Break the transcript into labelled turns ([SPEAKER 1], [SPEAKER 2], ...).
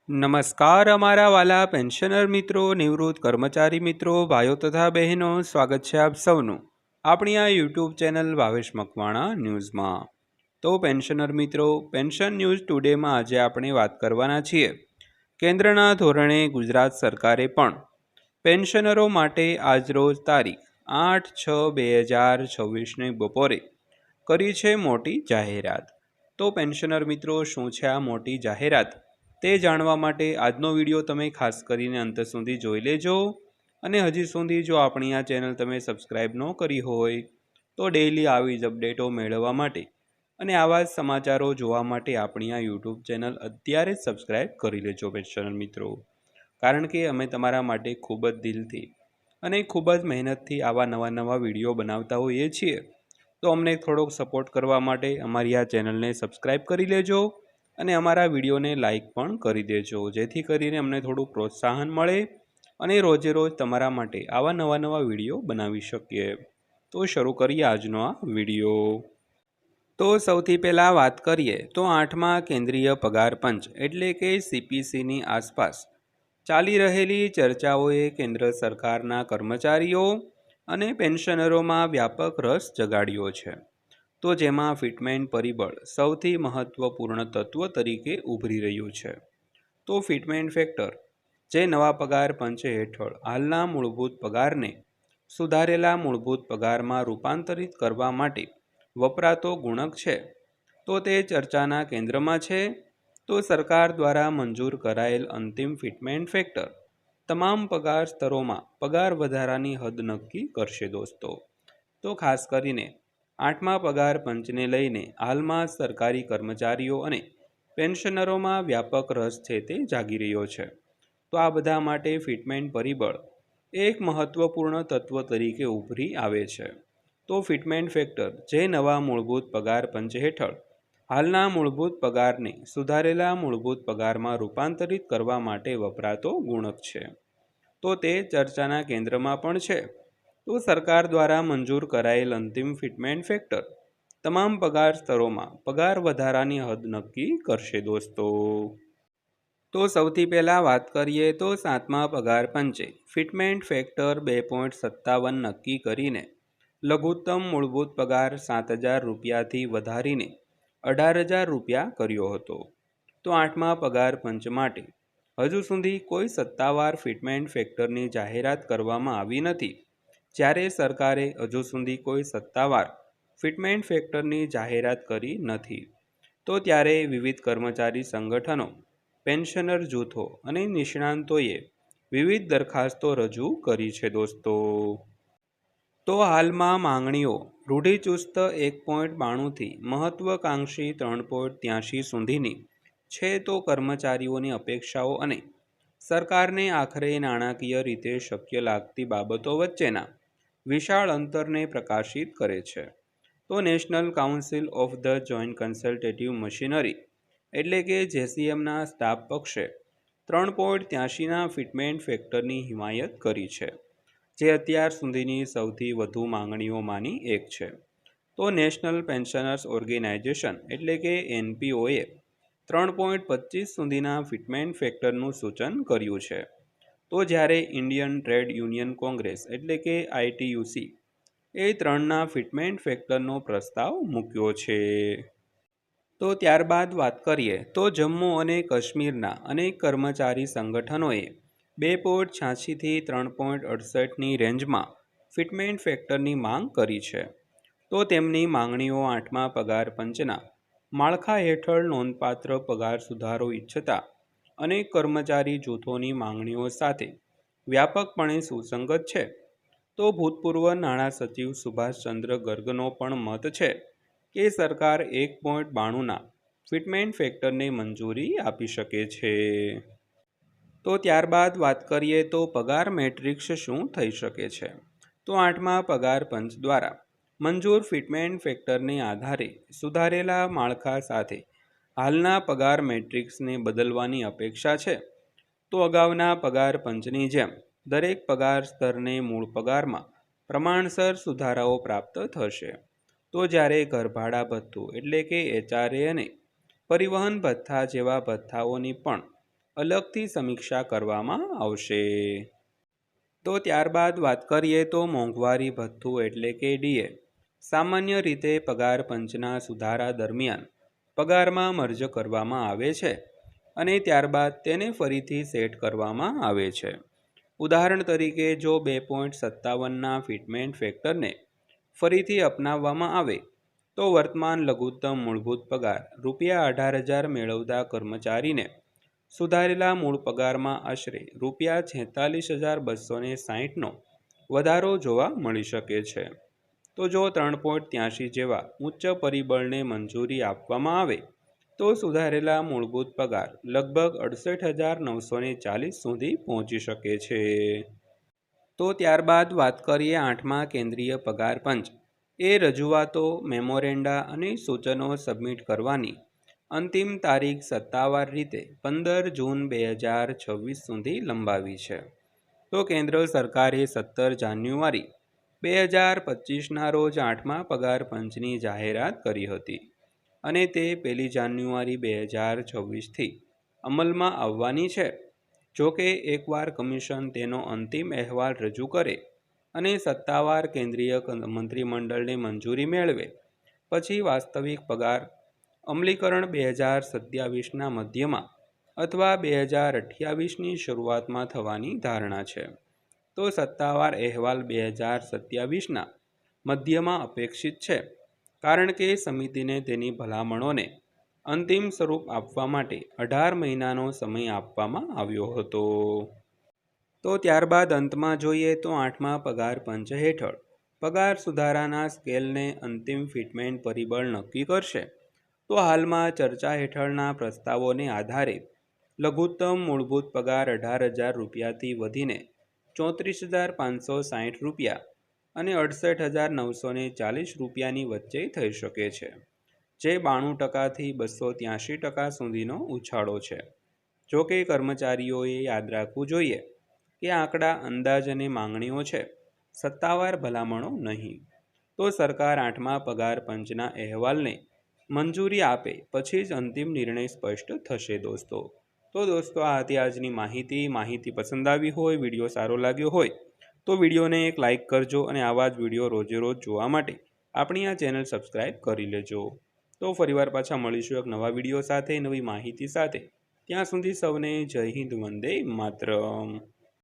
[SPEAKER 1] નમસ્કાર અમારા વાલા પેન્શનર મિત્રો, નિવૃત્ત કર્મચારી મિત્રો, ભાઈઓ તથા બહેનો, સ્વાગત છે આપ સૌનું આપણી આ યુટ્યુબ ચેનલ ભાવેશ મકવાણા ન્યૂઝમાં। તો પેન્શનર મિત્રો, પેન્શન ન્યૂઝ ટુડેમાં આજે આપણે વાત કરવાના છીએ કેન્દ્રના ધોરણે ગુજરાત સરકારે પણ પેન્શનરો માટે આજરોજ તારીખ 8/6/2026 બપોરે કરી છે મોટી જાહેરાત। તો પેન્શનર મિત્રો, શું છે આ મોટી જાહેરાત તે જાણવા માટે આજનો વિડીયો તમે ખાસ કરીને અંત સુધી જોઈ લેજો। અને હજી સુધી જો આપણી આ ચેનલ તમે સબસ્ક્રાઈબ ન કરી હોય તો ડેઈલી આવી જ અપડેટો મેળવવા માટે અને આવા જ સમાચારો જોવા માટે આપણી આ યુટ્યુબ ચેનલ અત્યારે જ સબસ્ક્રાઈબ કરી લેજો પેન્શનર મિત્રો। કારણ કે અમે તમારા માટે ખૂબ જ દિલથી અને ખૂબ જ મહેનતથી આવા નવા વિડીયો બનાવતા હોઈએ છીએ। તો અમને થોડોક સપોર્ટ કરવા માટે અમારી આ ચેનલને સબસ્ક્રાઈબ કરી લેજો અને અમારા વિડીયોને લાઈક પણ કરી દેજો, જેથી કરીને અમને થોડું પ્રોત્સાહન મળે અને રોજે રોજ તમારા માટે આવા નવા વિડીયો બનાવી શકીએ। તો શરૂ કરીએ આજનો આ વિડીયો। તો સૌથી પહેલાં વાત કરીએ તો 8મા કેન્દ્રીય પગાર પંચ એટલે કે CPCની આસપાસ ચાલી રહેલી ચર્ચાઓએ કેન્દ્ર સરકારના કર્મચારીઓ અને પેન્શનરોમાં વ્યાપક રસ જગાડ્યો છે। તો જેમાં ફિટમેન્ટ પરિબળ સૌથી મહત્વપૂર્ણ તત્વ તરીકે ઉભરી રહ્યું છે। તો ફિટમેન્ટ ફેક્ટર જે નવા પગાર પંચ હેઠળ હાલના મૂળભૂત પગારને સુધારેલા મૂળભૂત પગારમાં રૂપાંતરિત કરવા માટે વપરાતો ગુણક છે, તો તે ચર્ચાના કેન્દ્રમાં છે। તો સરકાર દ્વારા મંજૂર કરાયેલ અંતિમ ફિટમેન્ટ ફેક્ટર તમામ પગાર સ્તરોમાં પગાર વધારાની હદ નક્કી કરશે દોસ્તો। તો ખાસ કરીને 8મા પગાર પંચને લઈને હાલમાં સરકારી કર્મચારીઓ અને પેન્શનરોમાં વ્યાપક રસ છે તે જાગી રહ્યો છે। તો આ બધા માટે ફિટમેન્ટ પરિબળ એક મહત્વપૂર્ણ તત્વ તરીકે ઉભરી આવે છે। તો ફિટમેન્ટ ફેક્ટર જે નવા મૂળભૂત પગાર પંચ હેઠળ હાલના મૂળભૂત પગારને સુધારેલા મૂળભૂત પગારમાં રૂપાંતરિત કરવા માટે વપરાતો ગુણક છે, તો તે ચર્ચાના કેન્દ્રમાં પણ છે। તો સરકાર દ્વારા મંજૂર કરાયેલ અંતિમ ફિટમેન્ટ ફેક્ટર તમામ પગાર સ્તરોમાં પગાર વધારાની હદ નક્કી કરશે દોસ્તો। તો સૌથી પહેલાં વાત કરીએ તો 7મા પગાર પંચે ફિટમેન્ટ ફેક્ટર 2.57 નક્કી કરીને લઘુત્તમ મૂળભૂત પગાર 7,000 રૂપિયાથી વધારીને 18,000 રૂપિયા કર્યો હતો। તો 8મા પગાર પંચ માટે હજુ સુધી કોઈ સત્તાવાર ફિટમેન્ટ ફેક્ટરની જાહેરાત કરવામાં આવી નથી, જ્યારે સરકારે હજુ સુધી કોઈ સત્તાવાર ફિટમેન્ટ ફેક્ટરની જાહેરાત કરી નથી। તો ત્યારે વિવિધ કર્મચારી સંગઠનો, પેન્શનર જૂથો અને નિષ્ણાંતોએ વિવિધ દરખાસ્તો રજૂ કરી છે દોસ્તો। તો હાલમાં માંગણીઓ રૂઢિચુસ્ત 1.92થી મહત્વકાંક્ષી 3.83 સુધીની છે। તો કર્મચારીઓની અપેક્ષાઓ અને સરકારને આખરે નાણાકીય રીતે શક્ય લાગતી બાબતો વચ્ચેના વિશાળ અંતરને પ્રકાશિત કરે છે। તો national council of the joint consultative machinery એટલે કે JCMના સ્ટાફ પક્ષે 3.83ના ફિટમેન્ટ ફેક્ટરની હિમાયત કરી છે, જે અત્યાર સુધીની સૌથી વધુ માંગણીઓમાંની એક છે। તો નેશનલ પેન્શનર્સ ઓર્ગેનાઇઝેશન એટલે કે NPOએ 3.25 સુધીના ફિટમેન્ટ ફેક્ટરનું સૂચન કર્યું છે। તો જ્યારે ઇન્ડિયન ટ્રેડ યુનિયન કોંગ્રેસ એટલે કે ITUC એ 3ના ફિટમેન્ટ ફેક્ટરનો પ્રસ્તાવ મૂક્યો છે। તો ત્યારબાદ વાત કરીએ તો જમ્મુ અને કાશ્મીરના અનેક કર્મચારી સંગઠનોએ 2.86થી 3.68ની રેન્જમાં ફિટમેન્ટ ફેક્ટરની માંગ કરી છે। તો તેમની માંગણીઓ 8મા પગાર પંચના માળખા હેઠળ નોંધપાત્ર પગાર સુધારો ઈચ્છતા અનેક કર્મચારી જૂથોની માંગણીઓ સાથે વ્યાપકપણે સુસંગત છે। તો ભૂતપૂર્વ નાણાં સચિવ સુભાષચંદ્ર ગર્ગનો પણ મત છે કે સરકાર 1.92ના ફિટમેન્ટ ફેક્ટરને મંજૂરી આપી શકે છે। તો ત્યારબાદ વાત કરીએ તો પગાર મેટ્રિક્સ શું થઈ શકે છે। તો 8મા પગાર પંચ દ્વારા મંજૂર ફિટમેન્ટ ફેક્ટરને આધારે સુધારેલા માળખા સાથે હાલના પગાર મેટ્રિક્સને બદલવાની અપેક્ષા છે। તો અગાઉના પગાર પંચની જેમ દરેક પગાર સ્તરને મૂળ પગારમાં પ્રમાણસર સુધારાઓ પ્રાપ્ત થશે। તો જ્યારે ઘરભાડા ભથ્થું એટલે કે HRA અને પરિવહન ભથ્થા જેવા ભથ્થાઓની પણ અલગથી સમીક્ષા કરવામાં આવશે। તો ત્યારબાદ વાત કરીએ તો મોંઘવારી ભથ્થું એટલે કે ડીએ સામાન્ય રીતે પગાર પંચના સુધારા દરમિયાન પગારમાં મર્જ કરવામાં આવે છે અને ત્યારબાદ તેને ફરીથી સેટ કરવામાં આવે છે। ઉદાહરણ તરીકે જો 2.57ના ફિટમેન્ટ ફેક્ટરને ફરીથી અપનાવવામાં આવે તો વર્તમાન લઘુત્તમ મૂળભૂત પગાર ₹18,000 મેળવતા કર્મચારીને સુધારેલા મૂળ પગારમાં આશરે ₹46,260નો વધારો જોવા મળી શકે છે। તો જો 3.83 જેવા ઉચ્ચ પરિબળને મંજૂરી આપવામાં આવે તો સુધારેલા મૂળભૂત પગાર લગભગ 68,940 સુધી પહોંચી શકે છે। તો ત્યારબાદ વાત કરીએ 8મા કેન્દ્રીય પગાર પંચ એ રજૂઆતો, મેમોરેન્ડા અને સૂચનો સબમિટ કરવાની અંતિમ તારીખ સત્તાવાર રીતે 15 જૂન 2026 સુધી લંબાવી છે। તો કેન્દ્ર સરકારે 17 જાન્યુઆરી 2025ના રોજ 8મા પગાર પંચની જાહેરાત કરી હતી અને તે 1 જાન્યુઆરી 2026થી અમલમાં આવવાની છે। જોકે એકવાર કમિશન તેનો અંતિમ અહેવાલ રજૂ કરે અને સત્તાવાર કેન્દ્રીય મંત્રીમંડળને મંજૂરી મેળવે પછી વાસ્તવિક પગાર અમલીકરણ 2027ના મધ્યમાં અથવા 2028ની શરૂઆતમાં થવાની ધારણા છે। તો સત્તાવાર અહેવાલ 2027ના મધ્યમાં અપેક્ષિત છે કારણ કે સમિતિને તેની ભલામણોને અંતિમ સ્વરૂપ આપવા માટે 18 મહિનાનો સમય આપવામાં આવ્યો હતો। તો ત્યારબાદ અંતમાં જોઈએ તો 8મા પગાર પંચ હેઠળ પગાર સુધારાના સ્કેલને અંતિમ ફિટમેન્ટ પરિબળ નક્કી કરશે। તો હાલમાં ચર્ચા હેઠળના પ્રસ્તાવોને આધારે લઘુત્તમ મૂળભૂત પગાર ₹18,000થી વધીને ₹34,560 અને ₹68,940ની વચ્ચે થઈ શકે છે, જે 92%થી 283% સુધીનો ઉછાળો છે। જોકે કર્મચારીઓએ યાદ રાખવું જોઈએ કે આંકડા અંદાજ અને માંગણીઓ છે, સત્તાવાર ભલામણો નહીં। તો સરકાર 8મા પગાર પંચના અહેવાલને મંજૂરી આપે પછી જ અંતિમ નિર્ણય સ્પષ્ટ થશે દોસ્તો। તો દોસ્તો આ હતી આજની માહિતી પસંદ આવી હોય, વિડીયો સારો લાગ્યો હોય તો વિડીયોને એક લાઇક કરજો અને આવા જ વિડીયો રોજે રોજ જોવા માટે આપણી આ ચેનલ સબસ્ક્રાઈબ કરી લેજો। તો ફરીવાર પાછા મળીશું એક નવા વિડીયો સાથે, નવી માહિતી સાથે। ત્યાં સુધી સૌને જય હિન્દ, વંદે માતરમ।